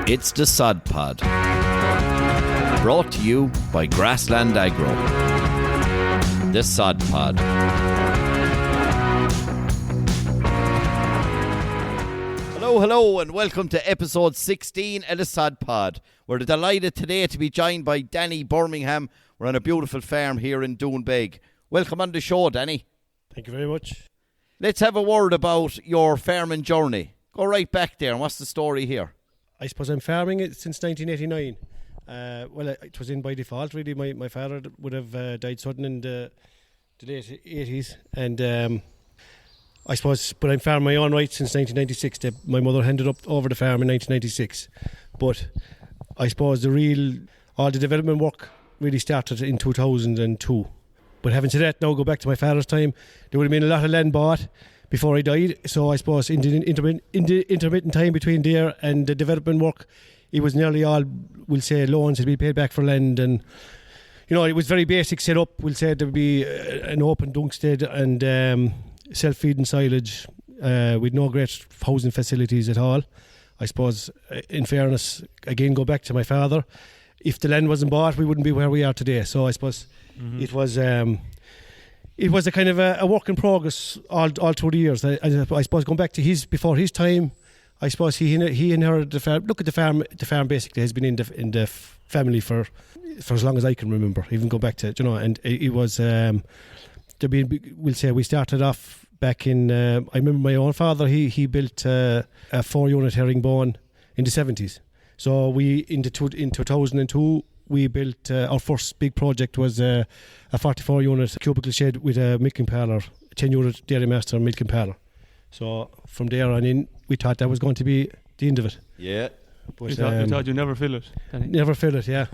It's the Sod Pod, brought to you by Grassland Agro. The Sod Pod. Hello, and welcome to episode 16 of the Sod Pod. We're delighted today to be joined by Danny Bermingham. We're on a beautiful farm here in Doonbeg. Welcome on the show, Danny. Thank you very much. Let's have a word about your farming journey. Go right back there, and what's the story here? I suppose I'm farming it since 1989. Well, it was in by default, really. My father would have died sudden in the late 80s. And I suppose, but I'm farming my own right since 1996. My mother handed over the farm in 1996. But I suppose all the development work really started in 2002. But having said that, now go back to my father's time, there would have been a lot of land bought before he died. So I suppose in the intermittent time between there and the development work, it was nearly all, we'll say, loans had been paid back for land. And, you know, it was very basic set up. We'll say there would be an open dunkstead and self-feeding silage with no great housing facilities at all. I suppose, in fairness, again, go back to my father. If the land wasn't bought, we wouldn't be where we are today. So I suppose it was a kind of a work in progress all through the years. I suppose going back to before his time, I suppose he inherited the farm. Look at the farm. The farm basically has been in the family for as long as I can remember. Even go back to, you know, and it was. We'll say we started off back in. I remember my own father. He built a 4-unit herringbone in the 70s. So in 2002. We built our first big project was a 44-unit cubicle shed with a milking parlour, 10-unit dairy master milking parlour. So from there on in, we thought that was going to be the end of it. Yeah. But you thought you'd never fill it, Danny? Never fill it, yeah.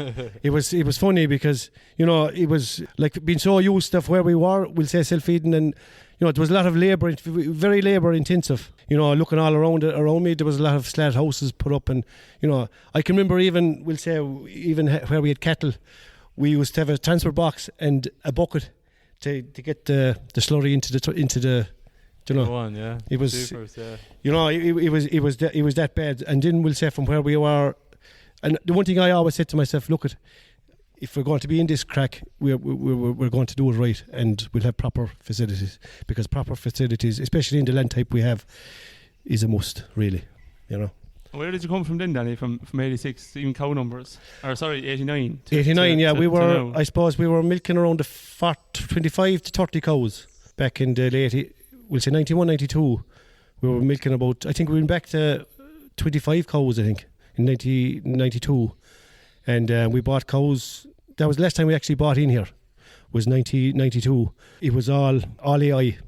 It was funny because, you know, it was like being so used to where we were, we'll say self-feeding, and, you know, there was a lot of labour, very labour intensive. You know, looking all around me, there was a lot of slat houses put up, and, you know, I can remember even where we had cattle, we used to have a transport box and a bucket to get the slurry into the you know, it was Supers, yeah. You know, it was that bad. And then we'll say from where we were, and the one thing I always said to myself, look, if we're going to be in this crack, we're going to do it right, and we'll have proper facilities, because proper facilities, especially in the land type we have, is a must, really. You know. Where did you come from then, Danny? From 86, even cow numbers? Or sorry, 89. 89, yeah. We were, I suppose, we were milking around the 25 to 30 cows back in the late. We'll say 91, 92, we were milking about, I think we went back to 25 cows, I think, in 92. And we bought cows, that was the last time we actually bought in here, was 92. It was all AI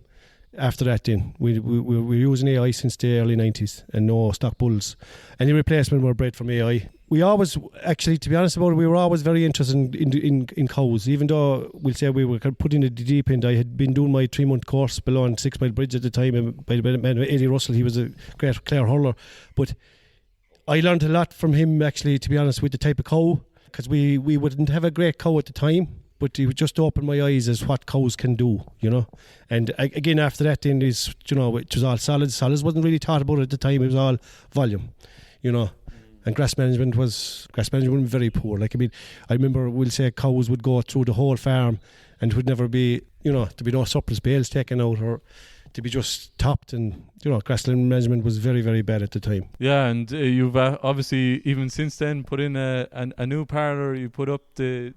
after that then. We were using AI since the early 90s, and no stock bulls. Any replacement were bred from AI. We always, actually, to be honest about it, we were always very interested in cows, even though we'll say we were put in the deep end. I had been doing my 3-month course below on 6 Mile Bridge at the time by the man Eddie Russell. He was a great Clare hurler. But I learned a lot from him, actually, to be honest, with the type of cow, because we wouldn't have a great cow at the time, but it just opened my eyes as what cows can do, you know. And again, after that, then is, you know, it was all solids. Solids wasn't really thought about at the time. It was all volume, you know. And grass management was very poor. Like, I mean, I remember, we'll say cows would go through the whole farm and it would never be, you know, to be no surplus bales taken out or to be just topped. And, you know, grassland management was very, very bad at the time. Yeah, and you've obviously, even since then, put in a new parlour. You put up the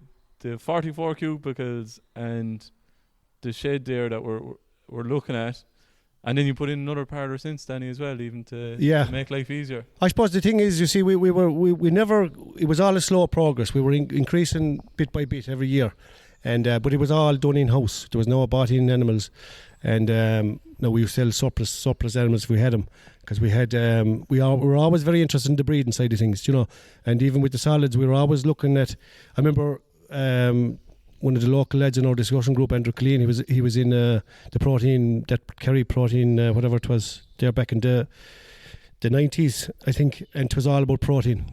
44 cubicles and the shed there that we're looking at. And then you put in another parlour since, Danny, as well, even to make life easier. I suppose the thing is, you see, we never, it was all a slow progress. We were increasing bit by bit every year, and but it was all done in house. There was no bought-in animals, and no, we sell surplus animals if we had them, because we were always very interested in the breeding side of things, you know. And even with the solids, we were always looking at. I remember. One of the local lads in our discussion group, Andrew Killeen, he was in the protein, that Kerry protein, whatever it was, there back in the 90s, I think, and it was all about protein.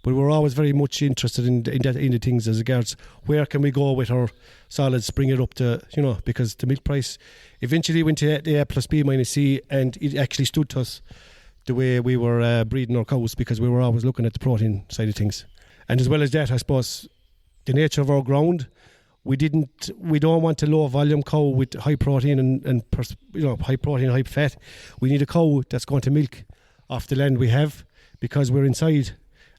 But we were always very much interested in the things as regards where can we go with our solids, bring it up to, you know, because the milk price eventually went to A plus B minus C, and it actually stood to us the way we were breeding our cows, because we were always looking at the protein side of things. And as well as that, I suppose the nature of our ground, we don't want a low volume cow with high protein and high protein, high fat. We need a cow that's going to milk off the land we have, because we're inside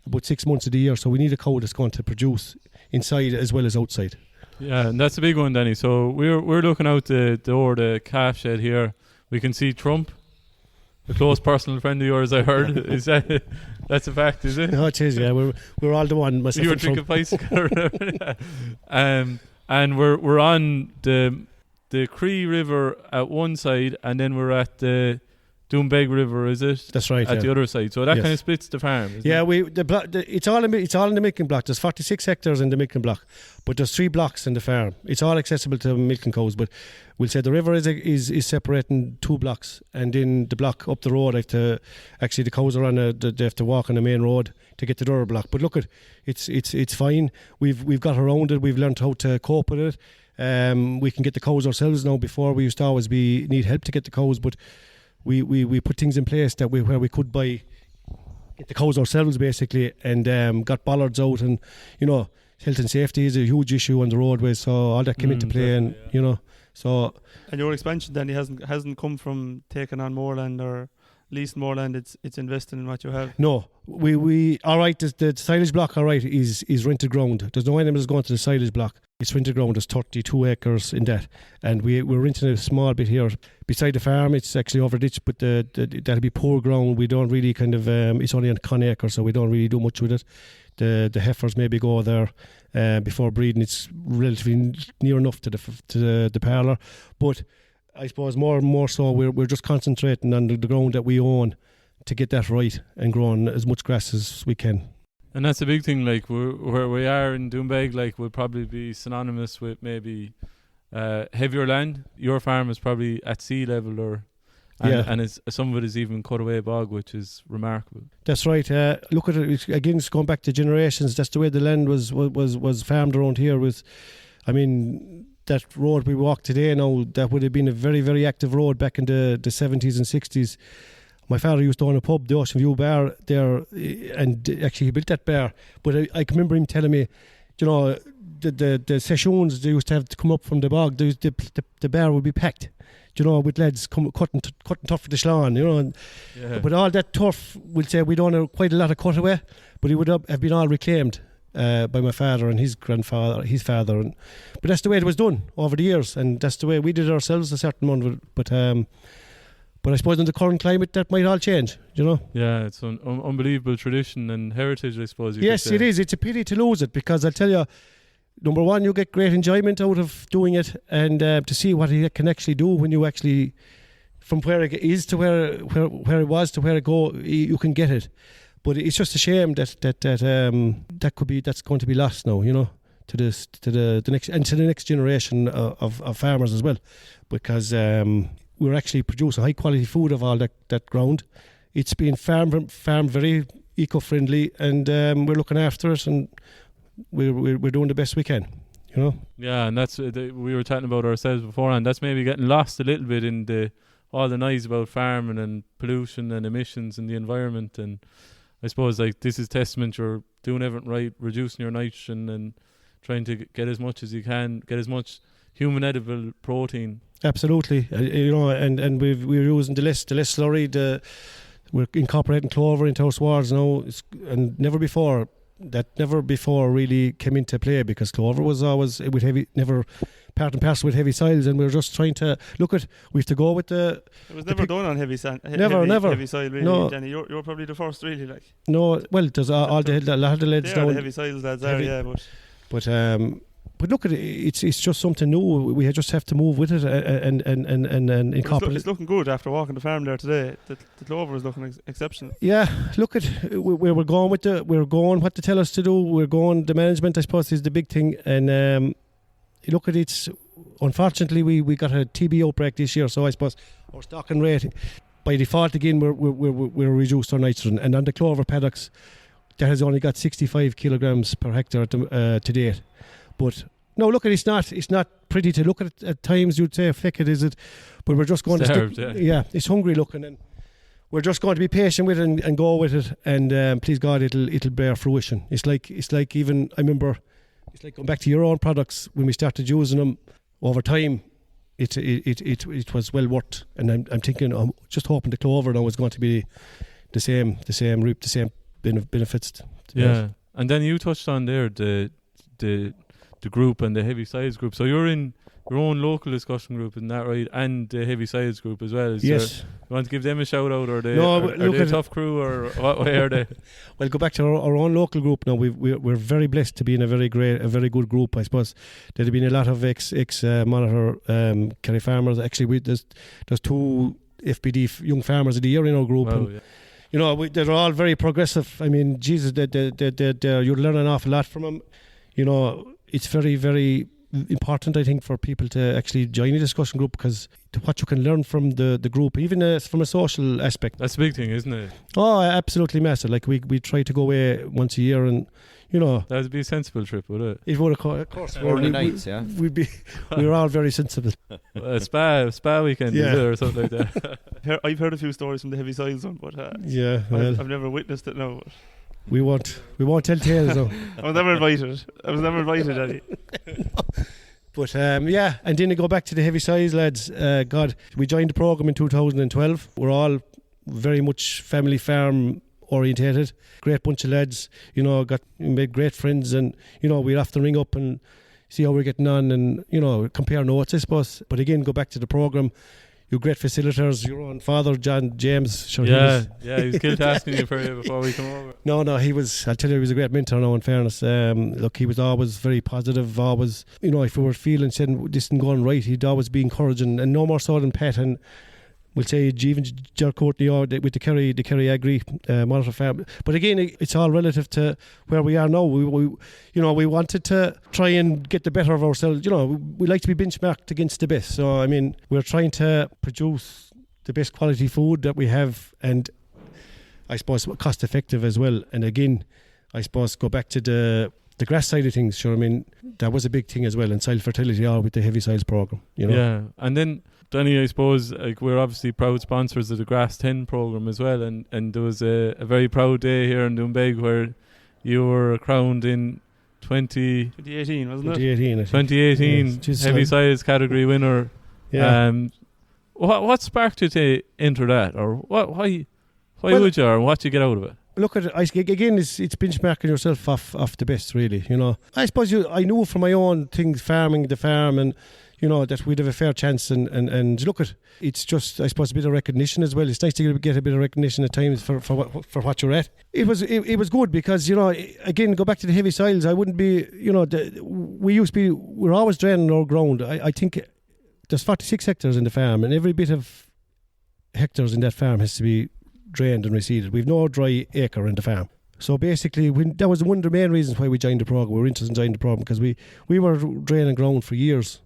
about 6 months of the year, so we need a cow that's going to produce inside as well as outside. Yeah, and that's a big one, Danny. So we're looking out the door, the calf shed here. We can see Trump, a close personal friend of yours, I heard. Is that's a fact, is it? No, it is. Yeah, we're all the one. Myself you were and drinking Trump. bicycle. And we're on the Cree River at one side, and then we're at the Doonbeg River, is it? That's right. At the other side, so that Yes. kind of splits the farm. Isn't it? It's all in the milking block. There's 46 hectares in the milking block, but there's 3 blocks in the farm. It's all accessible to milking cows, but we'll say the river is separating 2 blocks, and in the block up the road, the cows are on they have to walk on the main road to get to the other block. But look, it's fine. We've got around it. We've learned how to cope with it. We can get the cows ourselves now. Before, we used to always need help to get the cows, but we put things in place that where we could get the cows ourselves basically, and got bollards out, and health and safety is a huge issue on the roadways, so all that came into play, and so. And your expansion then hasn't come from taking on more land or leasing more land. It's investing in what you have. No, we all right. The silage block, all right, is rented ground. There's no animals going to the silage block. It's rented ground. There's 32 acres in that, and we're renting a small bit here beside the farm. It's actually over ditch, but that'll be poor ground. We don't really it's only a con acre, so we don't really do much with it. The heifers maybe go there before breeding. It's relatively near enough to the parlour, but I suppose more so we're just concentrating on the ground that we own to get that right and growing as much grass as we can. And that's a big thing, like where we are in Doonbeg, like would probably be synonymous with maybe heavier land. Your farm is probably at sea level, and some of it is even cut away bog, which is remarkable. That's right. Look at it again. It's going back to generations. That's the way the land was farmed around here. That road we walk today now, that would have been a very, very active road back in the 70s and 60s. My father used to own a pub, the Ocean View Bar there, and actually he built that bar. But I can remember him telling me, the sessions they used to have to come up from the bog, the bar would be packed, with lads cutting turf for the Sláán, Yeah. But all that turf, we'll say we don't have quite a lot of cutaway, but it would have been all reclaimed by my father and his grandfather, his father. But that's the way it was done over the years, and that's the way we did it ourselves a certain amount of it. But I suppose in the current climate that might all change, Yeah, it's an unbelievable tradition and heritage, I suppose. Yes, it is. It's a pity to lose it, because I'll tell you, number one, you get great enjoyment out of doing it, and to see what it can actually do when you actually, from where it is to where it was to where it go, you can get it. But it's just a shame that's going to be lost now, to the next and to the next generation of farmers as well, because we're actually producing high quality food of all that ground. It's been farmed very eco-friendly, and we're looking after it, and we're doing the best we can, Yeah, and that's we were talking about ourselves beforehand. That's maybe getting lost a little bit in all the noise about farming and pollution and emissions in the environment. And I suppose this is testament you're doing everything right, reducing your nitrogen and trying to get as much as you can, get as much human edible protein. Absolutely, and we're using the less slurry. We're incorporating clover into our swards now, and never before really came into play, because clover was always never part and parcel with heavy soils, and we're just trying to look at. We have to go with the. It was never done on heavy soil. Never. Heavy soil, really, No. Danny. You're probably the first, really. No, well, there's a lot of the lads they now. are the heavy soils lads, But look at it. It's just something new. We just have to move with it and incorporate. It's looking good after walking the farm there today. The clover is looking exceptional. Yeah, look at where we're going with we're going what they tell us to do. We're going. The management, I suppose, is the big thing. And look at it. Unfortunately, we got a TB outbreak this year, so I suppose our stocking rate by default again we're reduced our nitrogen. And on the clover paddocks, that has only got 65 kilograms per hectare to date. But no, look at it's not pretty to look at times. You'd say, "Feck it, is it?" But we're just going Starved, to stick. Yeah, it's hungry looking, and we're just going to be patient with it and go with it, and please God, it'll bear fruition. It's like even I remember, it's like going back to your own products when we started using them over time. It was well worth, and I'm thinking, I'm just hoping the clover now is going to be the same reap the same benefits. Yeah, and then you touched on there the group and the heavy size group. So you're in your own local discussion group, isn't that right? And the heavy size group as well. Yes. You want to give them a shout out, or are No, they a tough crew, or what way are they? Well, go back to our own local group now. We're very blessed to be in a very good group. I suppose there'd have been a lot of ex Monitor Kerry farmers. Actually, there's 2 FBD young farmers of the year in our group. Wow, and, yeah. you know, they're all very progressive. I mean, Jesus, you're learning an awful lot from them. You know, it's very, very important, I think, for people to actually join a discussion group, because what you can learn from the group, even from a social aspect. That's a big thing, isn't it? Oh, absolutely massive. Like we try to go away once a year, and you know, That'd be a sensible trip, would it? it would of course. Early nights, yeah. We're all very sensible. A spa weekend, Yeah. is it, or something like that? I've heard a few stories from the heavy soils one, but Yeah, well, I've never witnessed it. No, we won't tell tales though. I was never invited, Eddie. But yeah, and then to go back to the heavy size lads, God, we joined the programme in 2012. We're all very much family farm orientated. Great bunch of lads, you know, made great friends, and you know, we'd often ring up and see how we're getting on, and you know, compare notes, I suppose. But again, go back to the programme. You great facilitators, your own father, John James. Sure, he was killed asking you for you before we come over. No, I'll tell you, he was a great mentor now, in fairness. Look, he was always very positive, always, you know, if we were feeling, saying this isn't going right, he'd always be encouraging, and no more so than Pat, and we'll say even Ger Courtney with the Kerry Agri Monitor Farm. But again, it's all relative to where we are now. We wanted to try and get the better of ourselves. You know, we like to be benchmarked against the best. So I mean, we're trying to produce the best quality food that we have, and I suppose cost effective as well. And again, I suppose go back to the grass side of things. Sure, I mean, that was a big thing as well, and soil fertility, all with the heavy soils programme. You know, yeah, and then Danny, I suppose, like, we're obviously proud sponsors of the Grass 10 programme as well, and there was a very proud day here in Doonbeg where you were crowned in 2018, wasn't it? 2018 yes, heavy size category winner. Yeah. What sparked you to enter that, or why would you, or what you get out of it? Look at it again. It's benchmarking yourself off the best, really. You know, I suppose I knew from my own things, farming the farm, and you know, that we'd have a fair chance, and look at it's just, I suppose, a bit of recognition as well. It's nice to get a bit of recognition at times for what you're at. It was good, because you know, again, go back to the heavy soils. I wouldn't be, you know, we're always draining our ground. I think there's 46 hectares in the farm, and every bit of hectares in that farm has to be drained and reseeded. We've no dry acre in the farm. So basically, that was one of the main reasons why we joined the programme. We were interested in joining the programme because we were draining ground for years,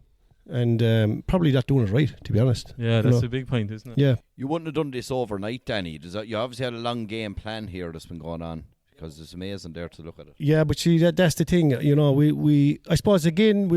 and probably not doing it right, to be honest. Yeah, that's a big point, isn't it? Yeah. You wouldn't have done this overnight, Danny. You obviously had a long game plan here that's been going on, because it's amazing there to look at it. Yeah, but see, that's the thing. You know, we I suppose again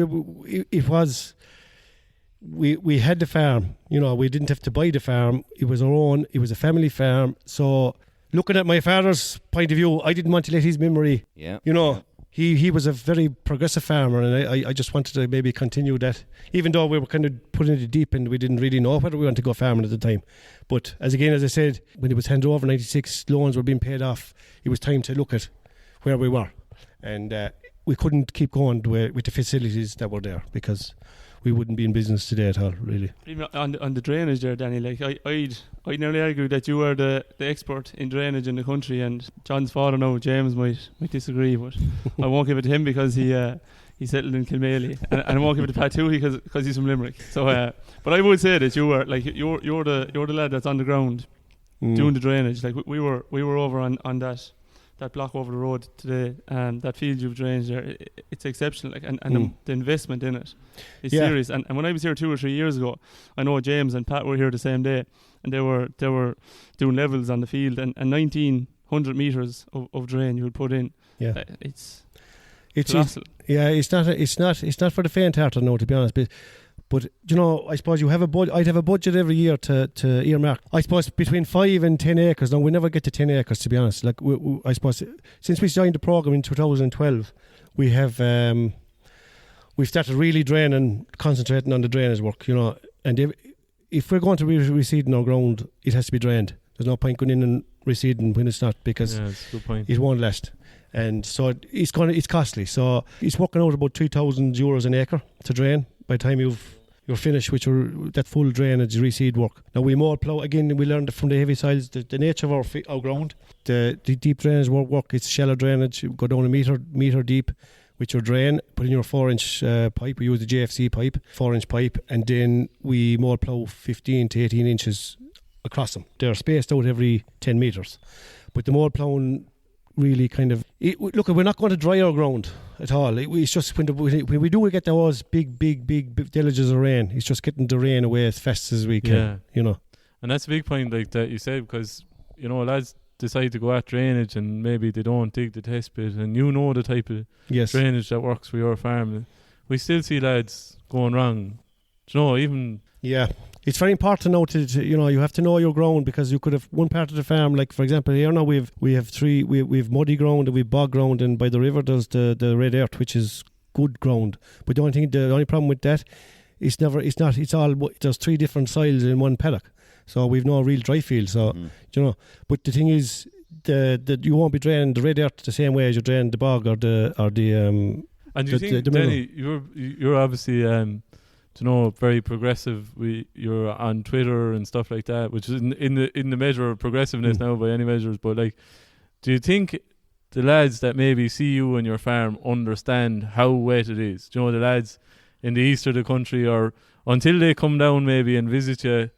we had the farm. You know, we didn't have to buy the farm. It was our own. It was a family farm. So looking at my father's point of view, I didn't want to let his memory. Yeah. You know. He was a very progressive farmer, and I just wanted to maybe continue that, even though we were kind of put in the deep end. We didn't really know whether we wanted to go farming at the time. But as I said, when it was handed over, 96 loans were being paid off, it was time to look at where we were, and we couldn't keep going with the facilities that were there, because we wouldn't be in business today at all, really. Even on the drainage there, Danny, like I'd nearly argue that you are the expert in drainage in the country, and John's father now, James, might disagree, but I won't give it to him because he settled in Kilmaley, and I won't give it to Pat too because he's from Limerick. So, but I would say that you were like you're the lad that's on the ground doing the drainage. Like we were over on that block over the road today, that field you've drained there, it's exceptional, like, and the investment in it is serious. And when I was here 2 or 3 years ago, I know James and Pat were here the same day, and they were doing levels on the field, and 1900 metres of drain you would put in. Yeah, it's not for the faint-hearted, no, to be honest. But I suppose you have I'd have a budget every year to earmark. I suppose between 5 and 10 acres. Now we never get to 10 acres, to be honest. Like I suppose since we joined the programme in 2012, we have we've started really draining, concentrating on the drainage work. And if we're going to be reseeding our ground, it has to be drained. There's no point going in and reseeding when it's not, because that's a good point. It won't last. And so it's costly. So it's working out about €3,000 an acre to drain by the time you're finished with that full drainage reseed work. Now we mow plough again. We learned from the heavy soils the nature of our ground. The deep drainage work. It's shallow drainage. You go down a meter deep with your drain. Put in your 4-inch pipe. We use the JFC pipe, 4-inch pipe, and then we mow plough 15 to 18 inches across them. They're spaced out every 10 metres. But the mow ploughing really kind of look, we're not going to dry our ground at all. It's just when we do get those big deluges of rain, it's just getting the rain away as fast as we can. And that's a big point, like that you said, because lads decide to go at drainage and maybe they don't dig the test bit, and the type of drainage that works for your farm. We still see lads going wrong. It's very important now to you have to know your ground, because you could have one part of the farm, like for example here now we have muddy ground and we have bog ground, and by the river there's the red earth, which is good ground. But the only problem with that, there's 3 different soils in one paddock, so we've no real dry field. So but the thing is, you won't be draining the red earth the same way as you drain the bog or the And do you think, Danny, you're obviously very progressive. You're on Twitter and stuff like that, which is in the measure of progressiveness now by any measures. But do you think the lads that maybe see you and your farm understand how wet it is? The lads in the east of the country, or until they come down maybe and visit you,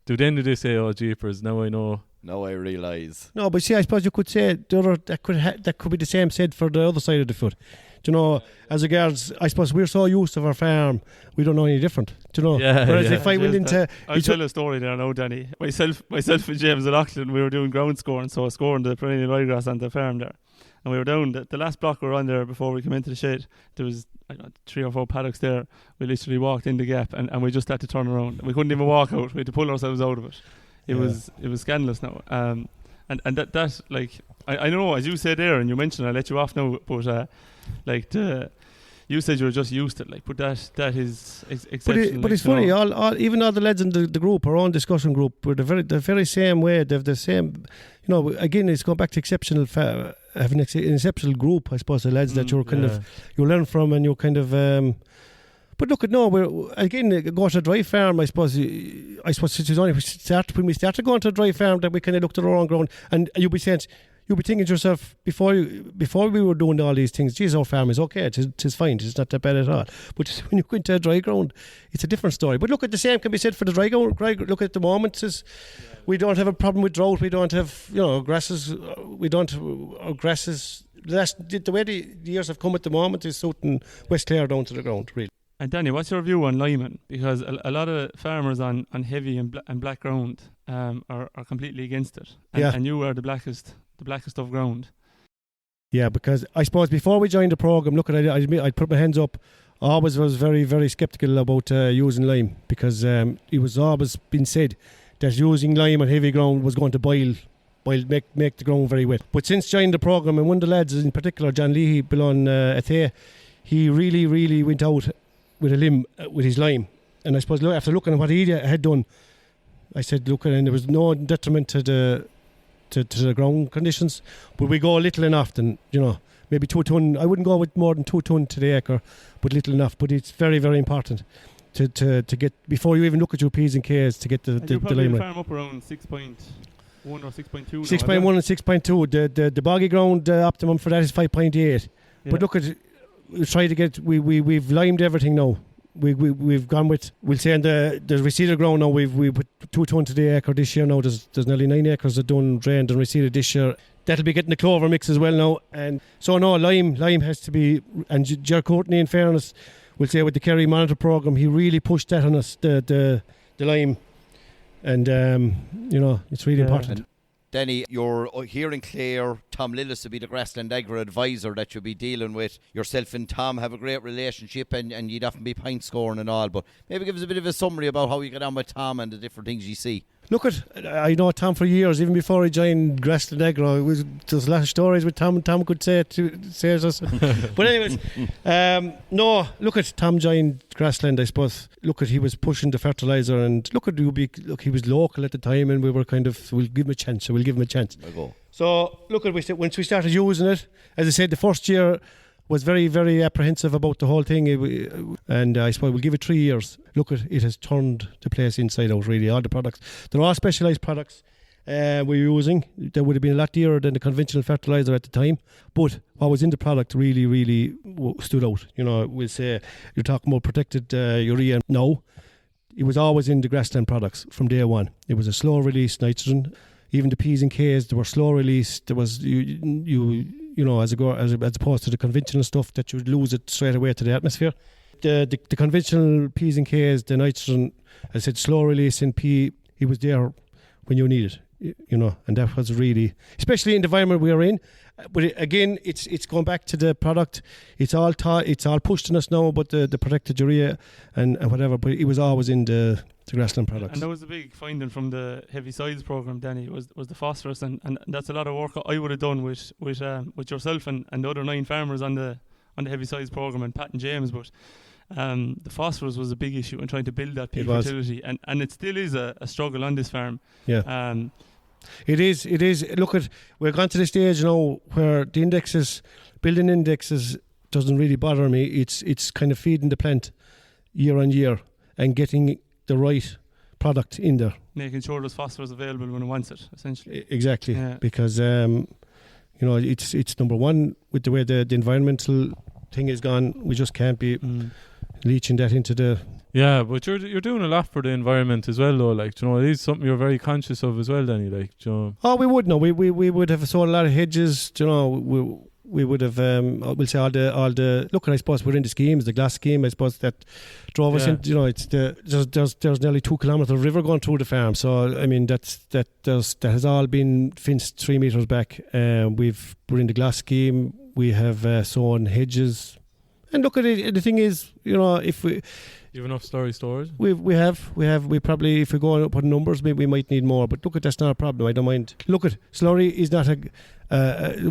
do they say, "Oh, jeepers, now I know"? Now I realise. No, but see, I suppose you could say that could be the same said for the other side of the foot. As regards, I suppose we're so used to our farm, we don't know any different. Whereas if I went into, I'll tell a story there now, Danny. Myself and James at Auckland, we were doing ground scoring, so scoring the perennial ryegrass on the farm there, and we were down the last block we were on there before we came into the shed. There was 3 or 4 paddocks there. We literally walked in the gap, and we just had to turn around. We couldn't even walk out. We had to pull ourselves out of it. It was scandalous now. And that like I know, as you said there, and you mentioned, I'll let you off now, but you said you were just used to it, but that is exceptional. But it's funny, even all the lads in the group, our own discussion group, were the very same way. They've the same, again, it's going back to exceptional, having an exceptional group, I suppose, the lads that you're kind of, you learn from, and you kind of, but look, we're again go to a dry farm. I suppose it was only when we started going to a dry farm that we kind of looked at our own ground, and you'll be thinking to yourself before we were doing all these things, geez, our farm is okay, it's fine, it's not that bad at all. But when you go into a dry ground, it's a different story. But look, at the same can be said for the dry ground. Look at the moment, we don't have a problem with drought. We don't have grasses. Our grasses. The way the years have come at the moment is suiting West Clare down to the ground, really. And Danny, what's your view on liming? Because a lot of farmers on heavy and black ground are completely against it. And you are the blackest of ground. Yeah, because I suppose before we joined the programme, look, I'd put my hands up. I always was very, very sceptical about using lime, because it was always been said that using lime on heavy ground was going to make the ground very wet. But since joining the programme, and one of the lads in particular, John Leahy, below Athe, he really, really went out with a limb with his lime. And I suppose after looking at what he had done, I said, look, and there was no detriment to the ground conditions, but we go little and often, maybe 2 ton. I wouldn't go with more than 2 ton to the acre, but little enough. But it's very, very important to get, before you even look at your P's and K's, to get the lime. Farm up around 6.1 or 6.2. 6.1 and 6.2. The boggy ground optimum for that is 5.8. Yeah. But look at, we try to get, we've limed everything now. We've gone with, we'll say, on the reseeded ground now, we put 2 ton to the acre this year now. There's nearly 9 acres that done drained and reseeded this year. That'll be getting the clover mix as well now. And so no, lime has to be, and Ger Courtney, in fairness, we'll say with the Kerry Monitor programme, he really pushed that on us, the lime. And it's really important. Danny, you're here in Clare. Tom Lillis will be the Grassland Agri advisor that you'll be dealing with. Yourself and Tom have a great relationship, and you'd often be pint scoring and all. But maybe give us a bit of a summary about how you get on with Tom and the different things you see. Look, I know Tom for years, even before he joined Grassland Agri. There's a lot of stories with Tom, and Tom could say it to us. But anyways, no, look at Tom joined Grassland, I suppose. Look at he was pushing the fertiliser, and he was local at the time, and we were kind of, we'll give him a chance. So look at once we started using it, as I said, the first year was very, very apprehensive about the whole thing, and I suppose we'll give it 3 years. Look at it has turned the place inside out, really. All the products, they're all specialised products we're using. They would have been a lot dearer than the conventional fertiliser at the time, but what was in the product really, really stood out. You know, we'll say you're talking about protected urea now. It was always in the grassland products from day one. It was a slow release nitrogen. Even the P's and K's, they were slow release. There was you know, as opposed to the conventional stuff that you would lose it straight away to the atmosphere. The conventional P's and K's, the nitrogen, as I said, slow release in P, it was there when you need it, you know, and that was really, especially in the environment we are in. But again, it's going back to the product. It's all pushed on us now about the protected urea and whatever, but it was always in the grassland products. And that was a big finding from the Heavy Soils Programme, Danny, was the phosphorus, and that's a lot of work I would have done with yourself and the other 9 farmers on the Heavy Soils Programme, and Pat and James. But the phosphorus was a big issue in trying to build that peat fertility, and it still is a struggle on this farm. Yeah. It is. Look, we're gone to the stage now where the building indexes doesn't really bother me. It's kind of feeding the plant year on year and getting the right product in there. Making sure there's phosphorus available when it wants it, essentially. Exactly, because you know, it's number one with the way the environmental thing is gone. We just can't be leaching that into the... Yeah, but you're doing a lot for the environment as well, though. Like, you know, it is something you're very conscious of as well, Danny. Like, you know. Oh, we would know. We would have sold a lot of hedges. You know, we would have. We'll say all the. Look, I suppose we're in the schemes, the glass scheme. I suppose that drove us in. You know, it's there's nearly 2 kilometres of river going through the farm. So I mean, that has all been fenced 3 metres back. We're in the glass scheme. We have sown hedges, and look at it. The thing is, you know, if we. You have enough storage? We probably, if we go on up on numbers, maybe we might need more. But look, that's not a problem. I don't mind. Look, slurry is not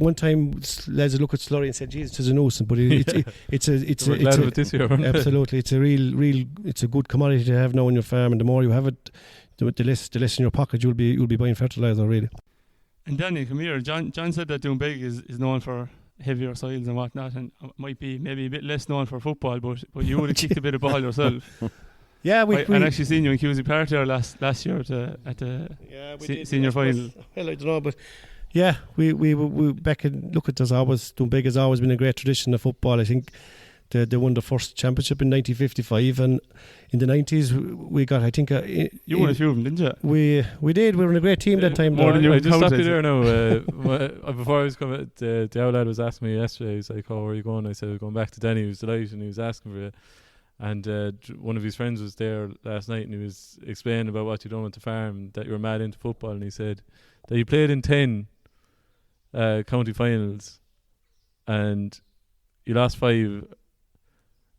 one time lads look at slurry and said, "Jesus, it's a nuisance," but it's this year, absolutely. It's a real. It's a good commodity to have now in your farm, and the more you have it, the less in your pocket you'll be buying fertiliser, really. And Danny, come here. John said that Doonbeg is known for heavier soils and whatnot, and might be maybe a bit less known for football, but you would have kicked a bit of ball yourself. Yeah, we actually seen you in Cusie Park there last year at the senior final. Well, I don't know, but yeah, we back in, look at Doonbeg has always been a great tradition of football. I think they won the first championship in 1955, and in the 90s we got, I think you won a few of them, didn't you? We did. We were in a great team that time. More than you. I just stopped you there now. Before I was coming, the outlad was asking me yesterday. He's like, "Oh, where are you going?" I said, "We're going back to Danny." He was delighted and he was asking for you. And one of his friends was there last night, and he was explaining about what you done with the farm, that you were mad into football, and he said that you played in 10 county finals and you lost 5.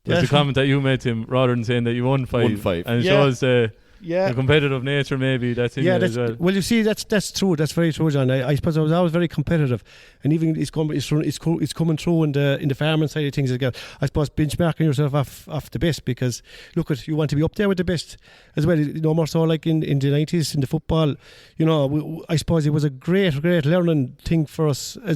There's a comment that you made to him, rather than saying that you won 5. And it shows the competitive nature, maybe, that's in there as well. Well, you see, that's true. That's very true, John. I suppose I was always very competitive, and even it's coming through in the farming side of things again. I suppose benchmarking yourself off the best, because look, you want to be up there with the best as well. No more so like in the 90s in the football. You know, I suppose it was a great learning thing for us as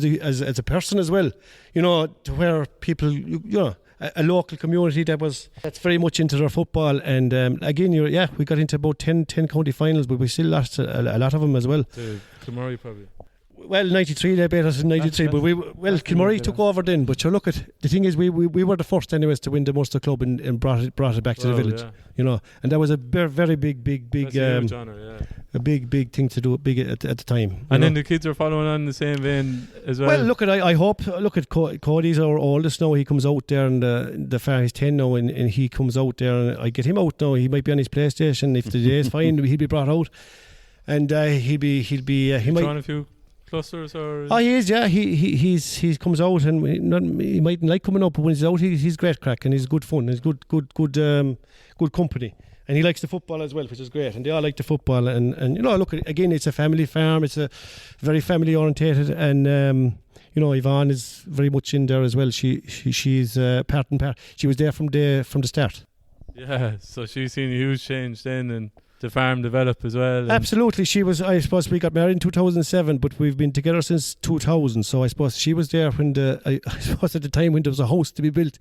a person as well. You know, to where people, you know, a local community that's very much into their football, and again, we got into about 10 county finals, but we still lost a lot of them as well. Kilmurray probably. Well, 93 they beat us in 93, but Kilmurray took over then. But you look at the thing is, we were the first anyways to win the Munster Club and brought it back to the village. Yeah. You know, and that was a very big honor, a big thing to do, big at the time. And then the kids are following on the same vein as well. Well, look at I hope Cody's our oldest now. He comes out there, and the fair he's 10 now, and he comes out there, and I get him out now. He might be on his PlayStation if the day is fine. He'll be brought out. and he might. Trying a few clusters or. Oh, he is. Yeah, he comes out, and he mightn't like coming up, but when he's out, he's great crack, and he's good fun. He's good company. And he likes the football as well, which is great. And they all like the football. And you know, look, again, it's a family farm. It's a very family orientated. And, you know, Yvonne is very much in there as well. She's part and part. She was there from the start. Yeah, so she's seen a huge change then, and the farm develop as well. Absolutely. She was, I suppose we got married in 2007, but we've been together since 2000. So I suppose she was there when I suppose at the time when there was a house to be built.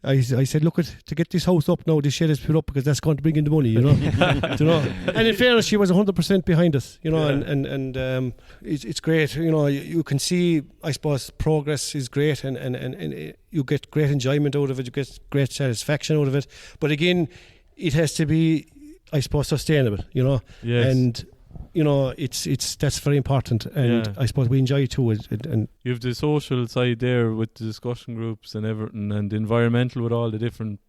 I said, look, to get this house up now, this shed is put up because that's going to bring in the money, you know. You know? And in fairness, she was 100% behind us, you know, and it's great. You know, you can see, I suppose, progress is great, and you get great enjoyment out of it, you get great satisfaction out of it. But again, it has to be, I suppose, sustainable, you know. Yes. And you know, that's very important, and I suppose we enjoy it too. And you have the social side there with the discussion groups and everything, and the environmental with all the different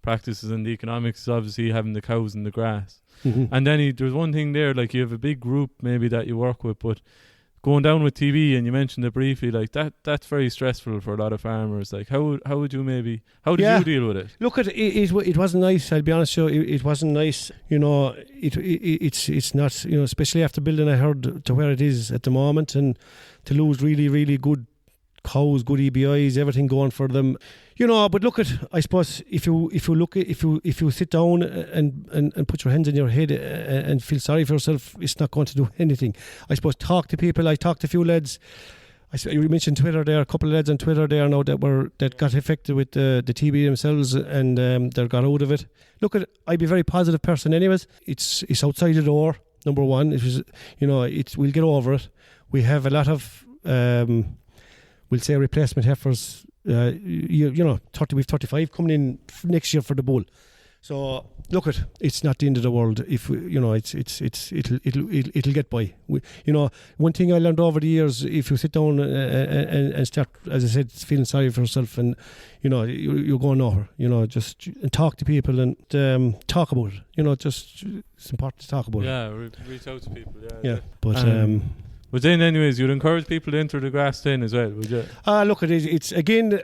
practices, and the economics is obviously having the cows and the grass. Mm-hmm. And then there's one thing there, like you have a big group maybe that you work with, but going down with TV, and you mentioned it briefly, like that's very stressful for a lot of farmers. Like how did you deal with it? Look, it wasn't nice. I'll be honest with you, it wasn't nice. You know, it's not, you know, especially after building a herd to where it is at the moment, and to lose really, really good cows, good EBIs, everything going for them. You know, but look at, I suppose, if you sit down and put your hands in your head and feel sorry for yourself, it's not going to do anything. I suppose talk to people. I talked to a few lads. You mentioned Twitter there, a couple of lads on Twitter there now that got affected with the TB themselves, and they got out of it. Look at, I'd be a very positive person anyways. It's outside the door, number one. It was, you know, we'll get over it. We have a lot of we'll say replacement heifers. You know, we've 35 coming in next year for the bull. So look, it's not the end of the world. If you know, it'll get by. You know, one thing I learned over the years: if you sit down and start, as I said, feeling sorry for yourself, and you know, you're going over. You know, just talk to people and talk about it. You know, just it's important to talk about it. Yeah, reach out to people. Yeah, but. But then, anyways, you'd encourage people to enter the grass then as well, would you? Look, it's again,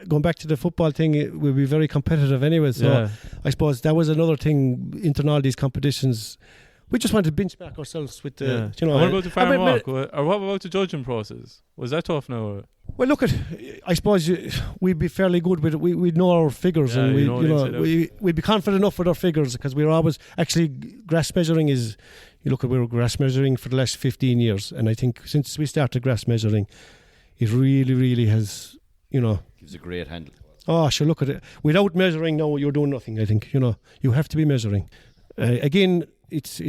going back to the football thing, we'll be very competitive anyway. So I suppose that was another thing in all these competitions. We just wanted to benchmark ourselves with the, you know. And what about the farm walk? Or what about the judging process? Was that tough now? Well, look, I suppose we'd be fairly good with it. We'd know our figures, and we'd be confident enough with our figures, because we were always actually grass measuring is. You look at, we were grass measuring for the last 15 years, and I think since we started grass measuring, it really, really has, you know, gives a great handle. Oh, sure, look at it. Without measuring, no, you're doing nothing. I think, you know, you have to be measuring. Again, it's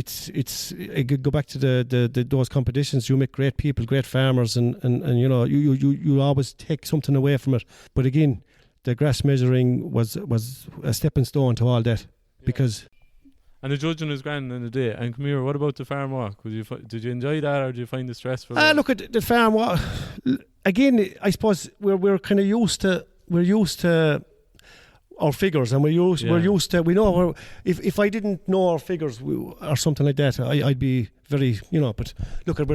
go back to those competitions. You make great people, great farmers, and you know, you always take something away from it. But again, the grass measuring was a stepping stone to all that, because. And the judging was grand in the day. And come here, what about the farm walk? Did you enjoy that, or did you find it stressful? Look at the farm walk. Again, I suppose we're kind of used to our figures, and we're used to, we know if I didn't know our figures or something like that, I'd be very, you know. But look at,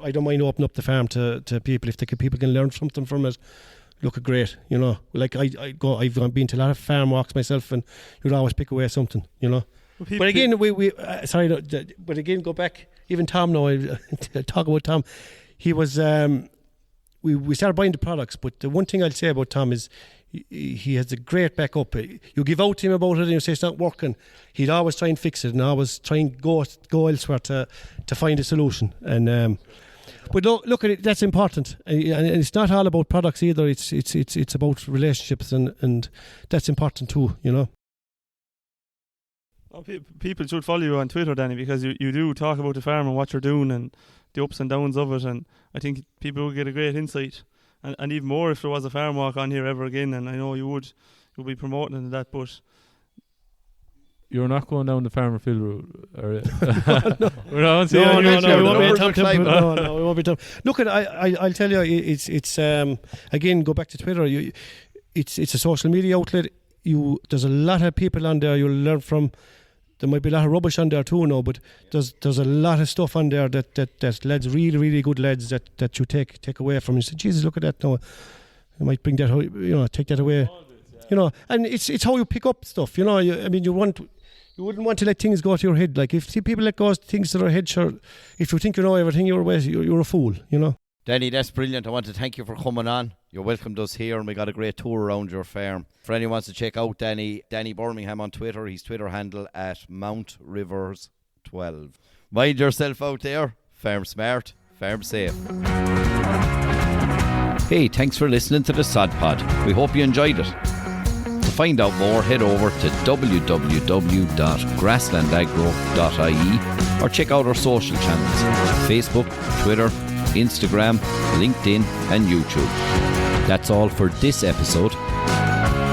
I don't mind opening up the farm to people if people can learn something from it. Look at great, you know. Like I've been to a lot of farm walks myself, and you'd always pick away something, you know. But again, but again, go back. Even Tom, now I talk about Tom. He was. We started buying the products, but the one thing I'll say about Tom is he has a great backup. You give out to him about it, and you say it's not working. He'd always try and fix it, and always try and go elsewhere to find a solution. And but look at it. That's important, and it's not all about products either. It's about relationships, and that's important too. You know. People should follow you on Twitter, Danny, because you do talk about the farm and what you're doing and the ups and downs of it, and I think people will get a great insight, and even more if there was a farm walk on here ever again, and I know you'll be promoting that, but you're not going down the farmer field route, are you? No, we won't be Tom. Look, I'll tell you, it's again, go back to Twitter. It's a social media outlet. There's a lot of people on there you'll learn from. There might be a lot of rubbish on there too now, but there's a lot of stuff on there that lads, really, really good lads that you take away from. You say, Jesus, look at that now. You might bring that, take that away. And it's how you pick up stuff. You wouldn't want to let things go to your head. Like, if people let go things to their head, sure, if you think you know everything, you're a fool, Danny, that's brilliant. I want to thank you for coming on. You welcomed us here and we got a great tour around your farm. For anyone who wants to check out Danny Bermingham on Twitter, his Twitter handle at Mount Rivers 12. Mind yourself out there. Farm smart, farm safe. Hey, thanks for listening to the Sod Pod. We hope you enjoyed it. To find out more, head over to www.grasslandagro.ie or check out our social channels: Facebook, Twitter, Instagram, LinkedIn and YouTube. That's all for this episode.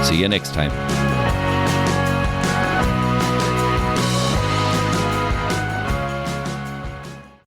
See you next time.